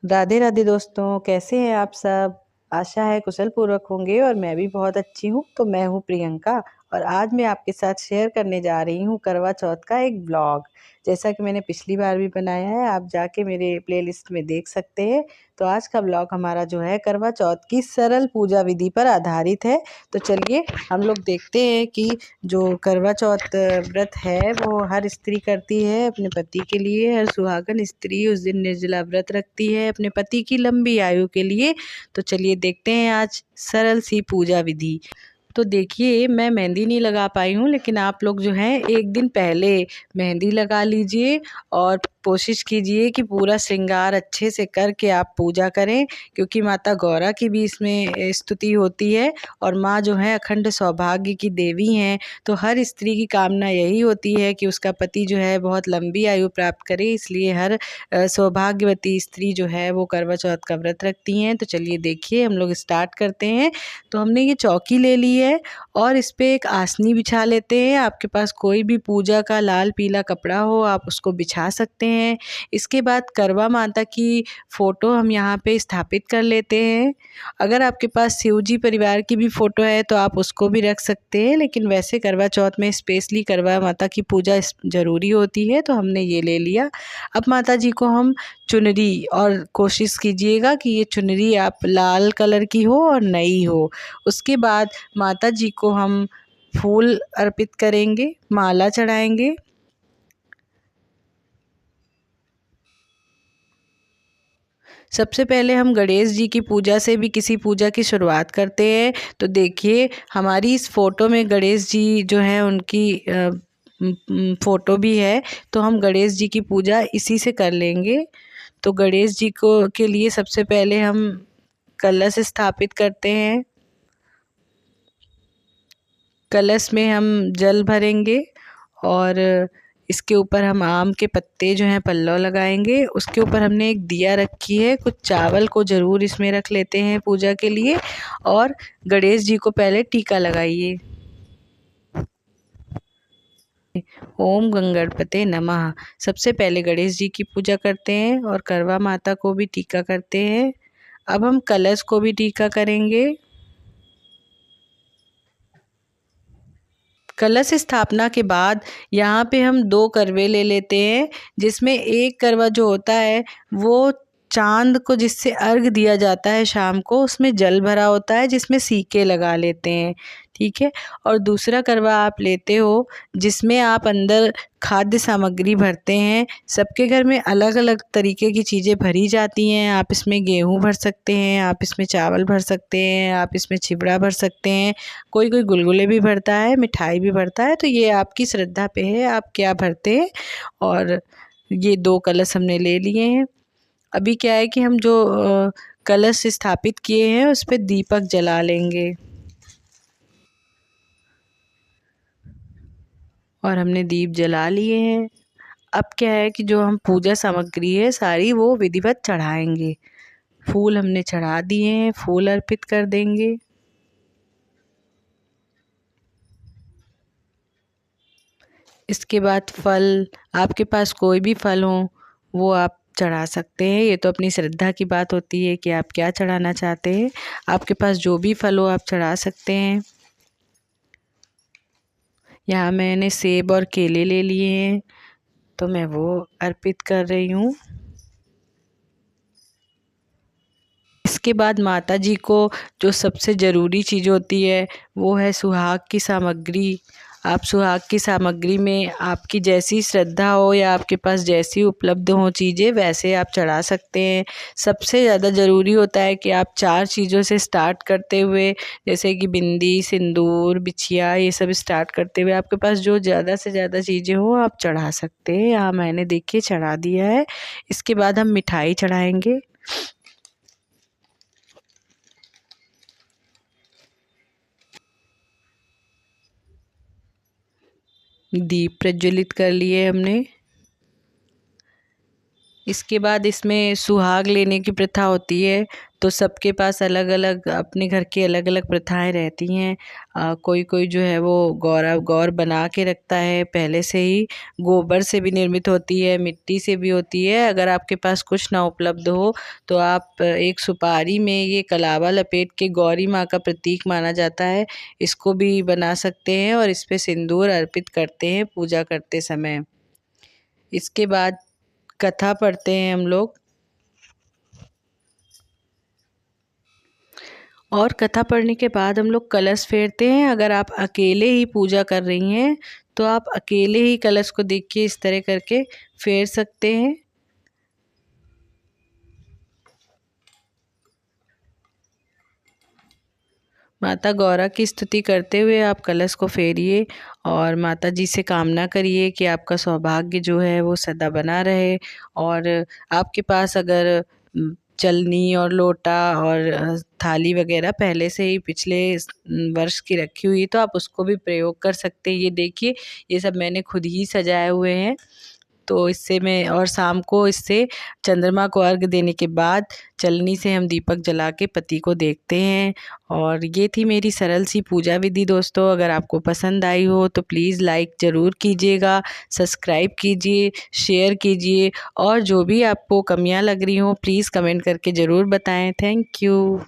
राधे राधे दोस्तों, कैसे हैं आप सब। आशा है कुशल पूर्वक होंगे और मैं भी बहुत अच्छी हूँ। तो मैं हूँ प्रियंका और आज मैं आपके साथ शेयर करने जा रही हूँ करवा चौथ का एक ब्लॉग। जैसा कि मैंने पिछली बार भी बनाया है, आप जाके मेरे प्लेलिस्ट में देख सकते हैं। तो आज का ब्लॉग हमारा जो है करवा चौथ की सरल पूजा विधि पर आधारित है। तो चलिए हम लोग देखते हैं कि जो करवा चौथ व्रत है वो हर स्त्री करती है अपने पति के लिए। हर सुहागन स्त्री उस दिन निर्जला व्रत रखती है अपने पति की लंबी आयु के लिए। तो चलिए देखते हैं आज सरल सी पूजा विधि। तो देखिए, मैं मेहंदी नहीं लगा पाई हूँ, लेकिन आप लोग जो हैं एक दिन पहले मेहंदी लगा लीजिए और कोशिश कीजिए कि पूरा श्रृंगार अच्छे से करके आप पूजा करें, क्योंकि माता गौरा की भी इसमें स्तुति होती है और माँ जो है अखंड सौभाग्य की देवी हैं। तो हर स्त्री की कामना यही होती है कि उसका पति जो है बहुत लंबी आयु प्राप्त करे, इसलिए हर सौभाग्यवती स्त्री जो है वो करवा चौथ का व्रत रखती हैं। तो चलिए देखिए हम लोग स्टार्ट करते हैं। तो हमने ये चौकी ले ली है और इस पे एक आसनी बिछा लेते हैं। आपके पास कोई भी पूजा का लाल पीला कपड़ा हो आप उसको बिछा सकते हैं। इसके बाद करवा माता की फ़ोटो हम यहाँ पे स्थापित कर लेते हैं। अगर आपके पास शिव जी परिवार की भी फ़ोटो है तो आप उसको भी रख सकते हैं, लेकिन वैसे करवा चौथ में स्पेशली करवा माता की पूजा ज़रूरी होती है, तो हमने ये ले लिया। अब माता जी को हम चुनरी, और कोशिश कीजिएगा कि ये चुनरी आप लाल कलर की हो और नई हो। उसके बाद माता जी को हम फूल अर्पित करेंगे, माला चढ़ाएंगे। सबसे पहले हम गणेश जी की पूजा से भी किसी पूजा की शुरुआत करते हैं। तो देखिए हमारी इस फ़ोटो में गणेश जी जो हैं उनकी फ़ोटो भी है, तो हम गणेश जी की पूजा इसी से कर लेंगे। तो गणेश जी को के लिए सबसे पहले हम कलश स्थापित करते हैं। कलश में हम जल भरेंगे और इसके ऊपर हम आम के पत्ते जो हैं पल्लव लगाएंगे। उसके ऊपर हमने एक दिया रखी है, कुछ चावल को ज़रूर इसमें रख लेते हैं पूजा के लिए। और गणेश जी को पहले टीका लगाइए। ओम गंगणपते नमः। सबसे पहले गणेश जी की पूजा करते हैं और करवा माता को भी टीका करते हैं। अब हम कलश को भी टीका करेंगे। कलश स्थापना के बाद यहाँ पे हम 2 करवे ले लेते हैं, जिसमें एक करवा जो होता है वो चाँद को जिससे अर्घ दिया जाता है शाम को, उसमें जल भरा होता है जिसमें सिक्के लगा लेते हैं, ठीक है। और दूसरा करवा आप लेते हो जिसमें आप अंदर खाद्य सामग्री भरते हैं। सबके घर में अलग अलग तरीके की चीज़ें भरी जाती हैं। आप इसमें गेहूँ भर सकते हैं, आप इसमें चावल भर सकते हैं, आप इसमें चिवड़ा भर सकते हैं, कोई कोई गुलगुले भी भरता है, मिठाई भी भरता है। तो ये आपकी श्रद्धा पे है आप क्या भरते हैं। और ये 2 कलश हमने ले लिए हैं। अभी क्या है कि हम जो कलश स्थापित किए हैं उस पे दीपक जला लेंगे। और हमने दीप जला लिए हैं। अब क्या है कि जो हम पूजा सामग्री है सारी वो विधिवत चढ़ाएंगे। फूल हमने चढ़ा दिए हैं, फूल अर्पित कर देंगे। इसके बाद फल, आपके पास कोई भी फल हो वो आप चढ़ा सकते हैं। ये तो अपनी श्रद्धा की बात होती है कि आप क्या चढ़ाना चाहते हैं। आपके पास जो भी फल हो आप चढ़ा सकते हैं। यहाँ मैंने सेब और केले ले लिए हैं, तो मैं वो अर्पित कर रही हूँ। इसके बाद माता जी को जो सबसे ज़रूरी चीज़ होती है वो है सुहाग की सामग्री। आप सुहाग की सामग्री में आपकी जैसी श्रद्धा हो या आपके पास जैसी उपलब्ध हो चीज़ें वैसे आप चढ़ा सकते हैं। सबसे ज़्यादा ज़रूरी होता है कि आप 4 चीज़ों से स्टार्ट करते हुए, जैसे कि बिंदी, सिंदूर, बिछिया, ये सब स्टार्ट करते हुए आपके पास जो ज़्यादा से ज़्यादा चीज़ें हो आप चढ़ा सकते हैं। यहाँ मैंने देखिए चढ़ा दिया है। इसके बाद हम मिठाई चढ़ाएँगे। दीप प्रज्वलित कर लिए हमने। इसके बाद इसमें सुहाग लेने की प्रथा होती है। तो सबके पास अलग अलग अपने घर की अलग अलग प्रथाएं रहती हैं। कोई कोई जो है वो गौर बना के रखता है पहले से ही। गोबर से भी निर्मित होती है, मिट्टी से भी होती है। अगर आपके पास कुछ ना उपलब्ध हो तो आप एक सुपारी में ये कलावा लपेट के गौरी माँ का प्रतीक माना जाता है, इसको भी बना सकते हैं और इस पे सिंदूर अर्पित करते हैं पूजा करते समय। इसके बाद कथा पढ़ते हैं हम लोग। और कथा पढ़ने के बाद हम लोग कलश फेरते हैं। अगर आप अकेले ही पूजा कर रही हैं तो आप अकेले ही कलश को देखिए इस तरह करके फेर सकते हैं। माता गौरा की स्तुति करते हुए आप कलश को फेरिए और माता जी से कामना करिए कि आपका सौभाग्य जो है वो सदा बना रहे। और आपके पास अगर चलनी और लोटा और थाली वगैरह पहले से ही पिछले वर्ष की रखी हुई तो आप उसको भी प्रयोग कर सकते हैं। ये देखिए, ये सब मैंने खुद ही सजाए हुए हैं। तो इससे मैं और शाम को इससे चंद्रमा को अर्घ देने के बाद चलनी से हम दीपक जला के पति को देखते हैं। और ये थी मेरी सरल सी पूजा विधि दोस्तों। अगर आपको पसंद आई हो तो प्लीज़ लाइक ज़रूर कीजिएगा, सब्सक्राइब कीजिए, शेयर कीजिए और जो भी आपको कमियां लग रही हो प्लीज़ कमेंट करके ज़रूर बताएं। Thank you.